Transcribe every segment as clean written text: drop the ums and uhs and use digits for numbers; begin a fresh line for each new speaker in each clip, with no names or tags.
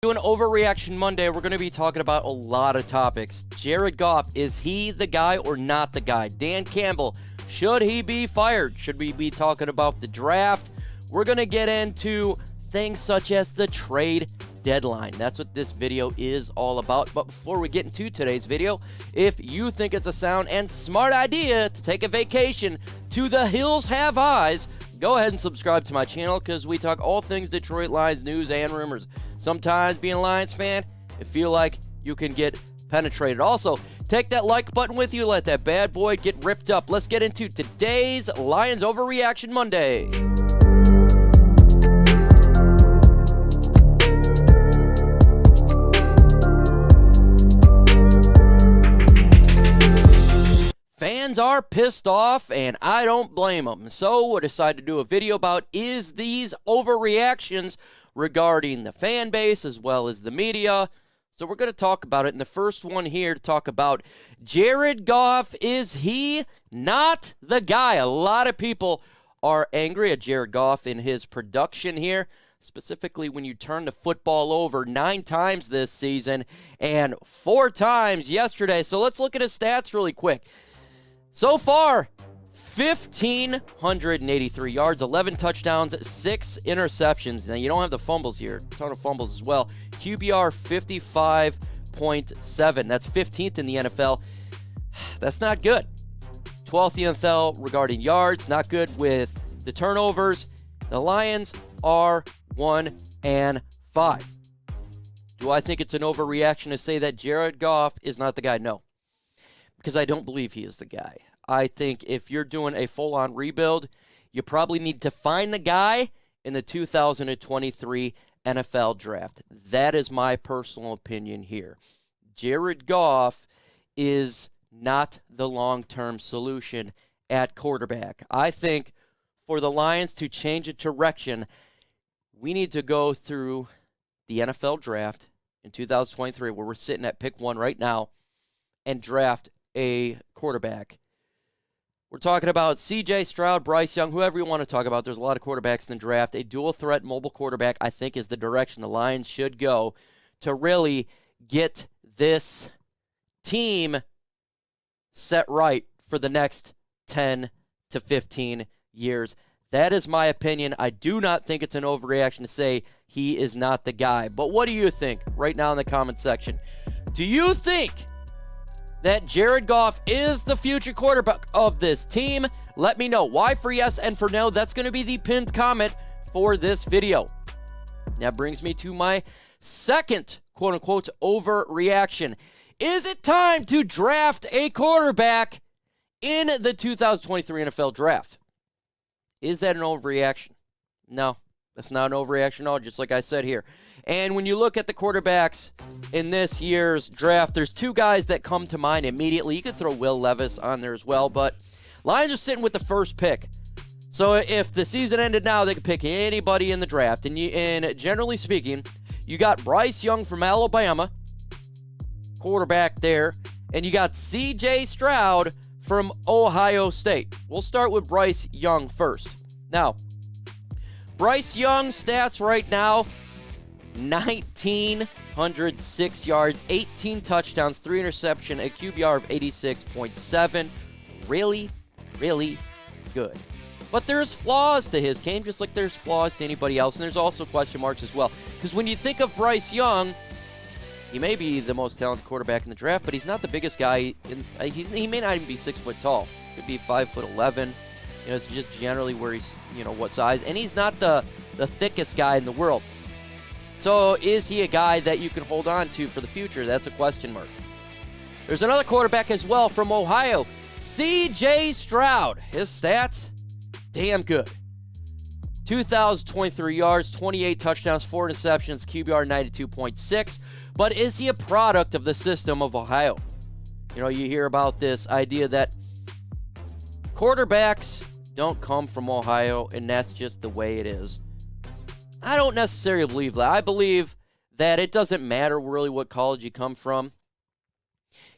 Doing Overreaction Monday, we're going to be talking about a lot of topics. Jared Goff, is he the guy or not the guy? Dan Campbell, should he be fired? Should we be talking about the draft? We're going to get into things such as the trade deadline. That's what this video is all about. But before we get into today's video, if you think it's a sound and smart idea to take a vacation to the Hills Have Eyes, go ahead and subscribe to my channel because we talk all things Detroit Lions news and rumors. Sometimes being a Lions fan, it feel like you can get penetrated. Also, take that like button with you. Let that bad boy get ripped up. Let's get into today's Lions Overreaction Monday. Fans are pissed off, and I don't blame them. So I decided to do a video about is these overreactions regarding the fan base as well as the media. So we're going to talk about it. And the first one here to talk about Jared Goff. Is he not the guy? A lot of people are angry at Jared Goff in his production here, specifically when you turn the football over 9 times this season and 4 times yesterday. So let's look at his stats really quick. So far, 1,583 yards, 11 touchdowns, 6 interceptions. Now, you don't have the fumbles here. A ton of fumbles as well. QBR 55.7. That's 15th in the NFL. That's not good. 12th in the NFL regarding yards. Not good with the turnovers. The Lions are 1-5. Do I think it's an overreaction to say that Jared Goff is not the guy? No. Because I don't believe he is the guy. I think if you're doing a full-on rebuild, you probably need to find the guy in the 2023 NFL Draft. That is my personal opinion here. Jared Goff is not the long-term solution at quarterback. I think for the Lions to change a direction, we need to go through the NFL Draft in 2023, where we're sitting at pick 1 right now, and draft a quarterback. We're talking about CJ Stroud, Bryce Young, whoever you want to talk about. There's a lot of quarterbacks in the draft. A dual threat mobile quarterback, I think, is the direction the Lions should go to really get this team set right for the next 10 to 15 years. That is my opinion. I do not think it's an overreaction to say he is not the guy. But what do you think right now in the comment section? Do you think that Jared Goff is the future quarterback of this team? Let me know. Y for yes and for no. That's going to be the pinned comment for this video. That brings me to my second quote-unquote overreaction. Is it time to draft a quarterback in the 2023 NFL Draft? Is that an overreaction? No, that's not an overreaction at all, just like I said here. And when you look at the quarterbacks in this year's draft, there's 2 guys that come to mind immediately. You could throw Will Levis on there as well, but Lions are sitting with the first pick. So if the season ended now, they could pick anybody in the draft. And generally speaking, you got Bryce Young from Alabama, quarterback there, and you got CJ Stroud from Ohio State. We'll start with Bryce Young first. Now, Bryce Young's stats right now: 1,906 yards, 18 touchdowns, 3 interceptions, a QBR of 86.7. Really, really good. But there's flaws to his game, just like there's flaws to anybody else, and there's also question marks as well. Because when you think of Bryce Young, he may be the most talented quarterback in the draft, but he's not the biggest guy. He may not even be 6 foot tall. He could be 5'11". It's just generally where he's, what size. And he's not the thickest guy in the world. So is he a guy that you can hold on to for the future? That's a question mark. There's another quarterback as well from Ohio, CJ Stroud. His stats, damn good. 2,023 yards, 28 touchdowns, 4 interceptions, QBR 92.6. But is he a product of the system of Ohio? You hear about this idea that quarterbacks don't come from Ohio, and that's just the way it is. I don't necessarily believe that. I believe that it doesn't matter really what college you come from.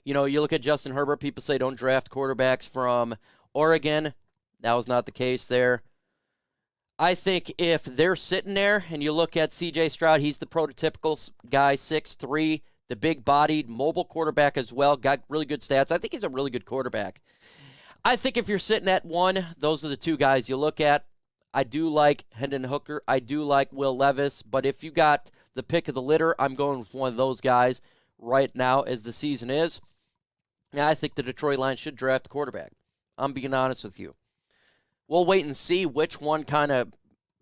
You look at Justin Herbert, people say don't draft quarterbacks from Oregon. That was not the case there. I think if they're sitting there and you look at C.J. Stroud, he's the prototypical guy, 6'3", the big-bodied, mobile quarterback as well, got really good stats. I think he's a really good quarterback. I think if you're sitting at 1, those are the 2 guys you look at. I do like Hendon Hooker. I do like Will Levis. But if you got the pick of the litter, I'm going with one of those guys right now as the season is. Now, I think the Detroit Lions should draft a quarterback. I'm being honest with you. We'll wait and see which one kind of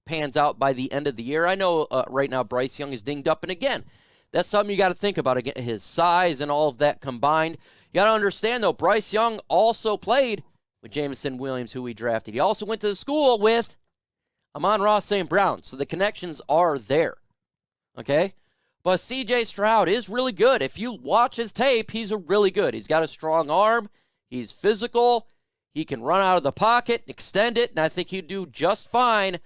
pans out by the end of the year. I know right now Bryce Young is dinged up. And again, that's something you got to think about. Again, his size and all of that combined. You got to understand, though, Bryce Young also played with Jameson Williams, who we drafted. He also went to school with Amon-Ra St. Brown. So the connections are there. Okay? But C.J. Stroud is really good. If you watch his tape, he's really good. He's got a strong arm. He's physical. He can run out of the pocket, extend it, and I think he'd do just fine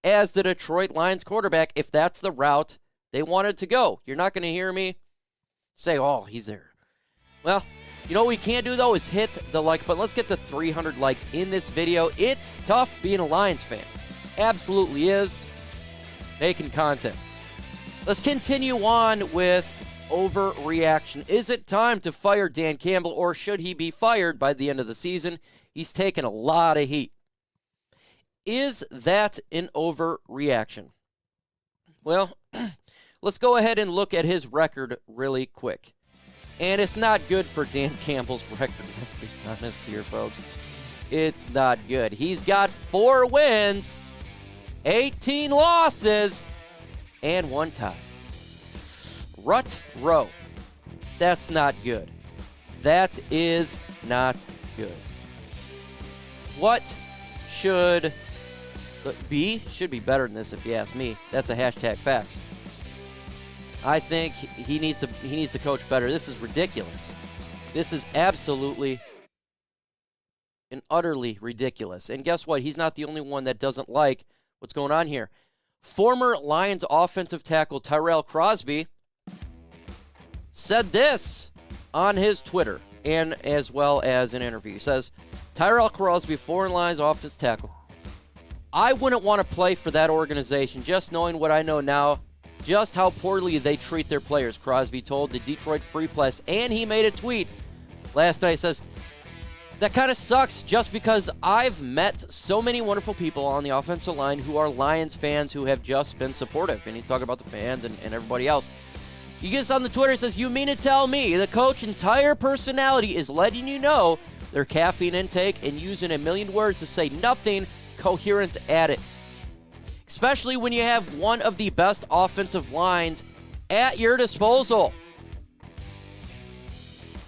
as the Detroit Lions quarterback if that's the route they wanted to go. You're not going to hear me say, oh, he's there. Well, you know what we can't do, though, is hit the like button. Let's get to 300 likes in this video. It's tough being a Lions fan. Absolutely is. Making content. Let's continue on with overreaction. Is it time to fire Dan Campbell, or should he be fired by the end of the season? He's taken a lot of heat. Is that an overreaction? Well, let's go ahead and look at his record really quick. And it's not good for Dan Campbell's record. Let's be honest here, folks. It's not good. He's got 4 wins, 18 losses, and 1 tie. Rut row. That's not good. That is not good. What should be? Should be better than this, if you ask me. That's a hashtag facts. I think he needs to coach better. This is ridiculous. This is absolutely and utterly ridiculous. And guess what? He's not the only one that doesn't like what's going on here. Former Lions offensive tackle Tyrell Crosby said this on his Twitter and as well as an interview. He says, Tyrell Crosby, former Lions offensive tackle. I wouldn't want to play for that organization just knowing what I know now. Just how poorly they treat their players, Crosby told the Detroit Free Press. And he made a tweet last night. He says, that kind of sucks just because I've met so many wonderful people on the offensive line who are Lions fans who have just been supportive. And he's talking about the fans and everybody else. He gets on the Twitter and says, you mean to tell me the coach's entire personality is letting you know their caffeine intake and using a million words to say nothing coherent at it? Especially when you have one of the best offensive lines at your disposal.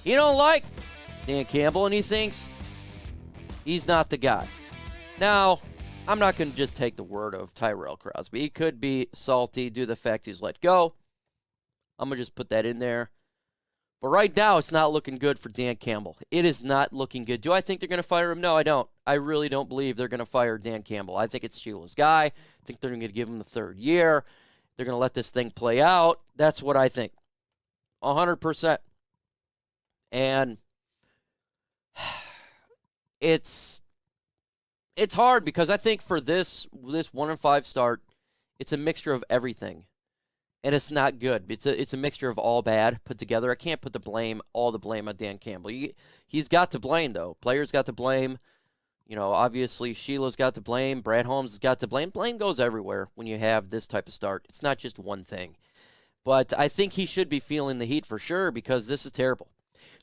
You don't like Dan Campbell, and he thinks he's not the guy. Now, I'm not going to just take the word of Tyrell Crosby. He could be salty due to the fact he's let go. I'm going to just put that in there. But right now, it's not looking good for Dan Campbell. It is not looking good. Do I think they're going to fire him? No, I don't. I really don't believe they're going to fire Dan Campbell. I think it's Sheila's guy. I think they're going to give him the 3rd year. They're going to let this thing play out. That's what I think. 100%. And it's hard because I think for this 1-5 start, it's a mixture of everything. And it's not good. It's a mixture of all bad put together. I can't put all the blame on Dan Campbell. He's got to blame, though. Players got to blame. You know, obviously Sheila's got to blame. Brad Holmes has got to blame. Blame goes everywhere when you have this type of start. It's not just one thing. But I think he should be feeling the heat for sure because this is terrible.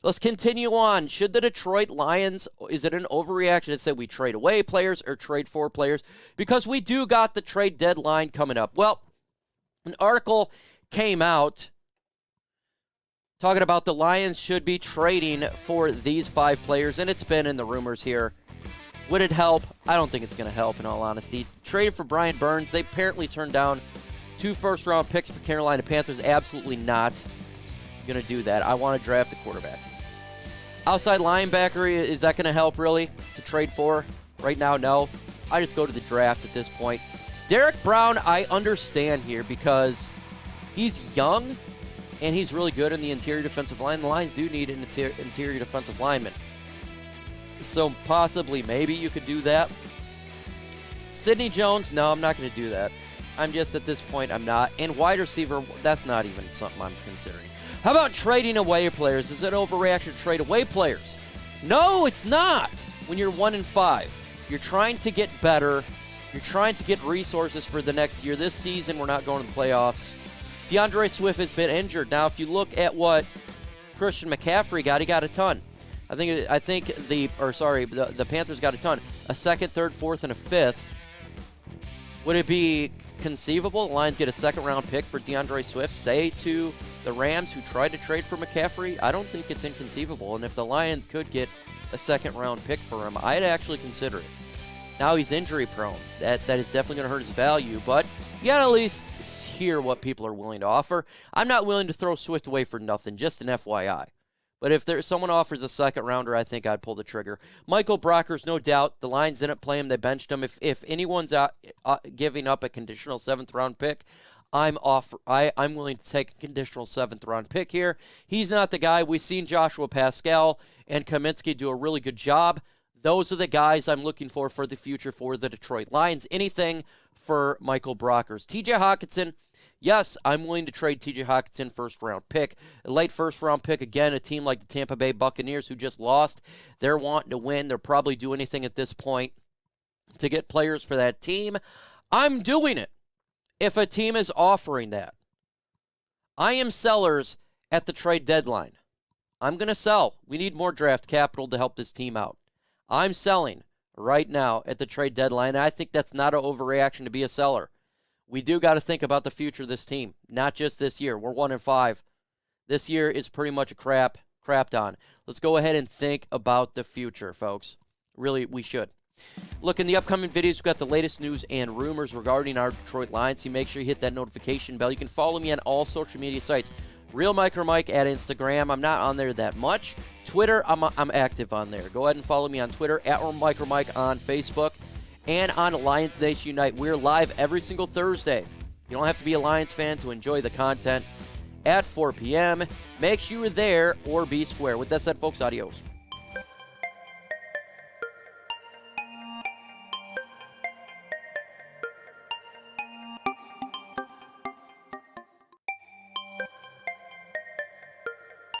Let's continue on. Should the Detroit Lions, is it an overreaction to say we trade away players or trade for players? Because we do got the trade deadline coming up. Well, an article came out talking about the Lions should be trading for these 5 players, and it's been in the rumors here. Would it help? I don't think it's going to help, in all honesty. Traded for Brian Burns. They apparently turned down 2 first-round picks for Carolina Panthers. Absolutely not going to do that. I want to draft a quarterback. Outside linebacker, is that going to help, really, to trade for? Right now, no. I just go to the draft at this point. Derrick Brown, I understand here because he's young and he's really good in the interior defensive line. The Lions do need an interior defensive lineman. So possibly, maybe you could do that. Sidney Jones, no, I'm not going to do that. I'm just, at this point, I'm not. And wide receiver, that's not even something I'm considering. How about trading away players? Is it an overreaction to trade away players? No, it's not. When you're 1-5, you're trying to get better. You're trying to get resources for the next year. This season, we're not going to the playoffs. DeAndre Swift has been injured. Now, if you look at what Christian McCaffrey got, he got a ton. I think the Panthers got a ton. A second, third, fourth, and a fifth. Would it be conceivable the Lions get a second-round pick for DeAndre Swift, say to the Rams who tried to trade for McCaffrey? I don't think it's inconceivable. And if the Lions could get a second-round pick for him, I'd actually consider it. Now he's injury-prone. That is definitely going to hurt his value, but you got to at least hear what people are willing to offer. I'm not willing to throw Swift away for nothing, just an FYI. But if someone offers a second-rounder, I think I'd pull the trigger. Michael Brockers, no doubt. The Lions didn't play him. They benched him. If anyone's giving up a conditional seventh-round pick, I'm willing to take a conditional seventh-round pick here. He's not the guy. We've seen Joshua Pascal and Kaminsky do a really good job. Those are the guys I'm looking for the future for the Detroit Lions. Anything for Michael Brockers. TJ Hockenson, yes, I'm willing to trade TJ Hockenson first-round pick. A late first-round pick, again, a team like the Tampa Bay Buccaneers who just lost. They're wanting to win. They'll probably do anything at this point to get players for that team. I'm doing it if a team is offering that. I am sellers at the trade deadline. I'm going to sell. We need more draft capital to help this team out. I'm selling right now at the trade deadline, and I think that's not an overreaction to be a seller. We do got to think about the future of this team, not just this year. We're 1-5. This year is pretty much a crapped on. Let's go ahead and think about the future, folks. Really, we should. Look, in the upcoming videos, we've got the latest news and rumors regarding our Detroit Lions. So make sure you hit that notification bell. You can follow me on all social media sites. Real MicroMike at Instagram. I'm not on there that much. Twitter, I'm active on there. Go ahead and follow me on Twitter, at MicroMike on Facebook, and on Lions Nation Unite. We're live every single Thursday. You don't have to be a Lions fan to enjoy the content at 4 p.m. Make sure you're there or be square. With that said, folks, adios.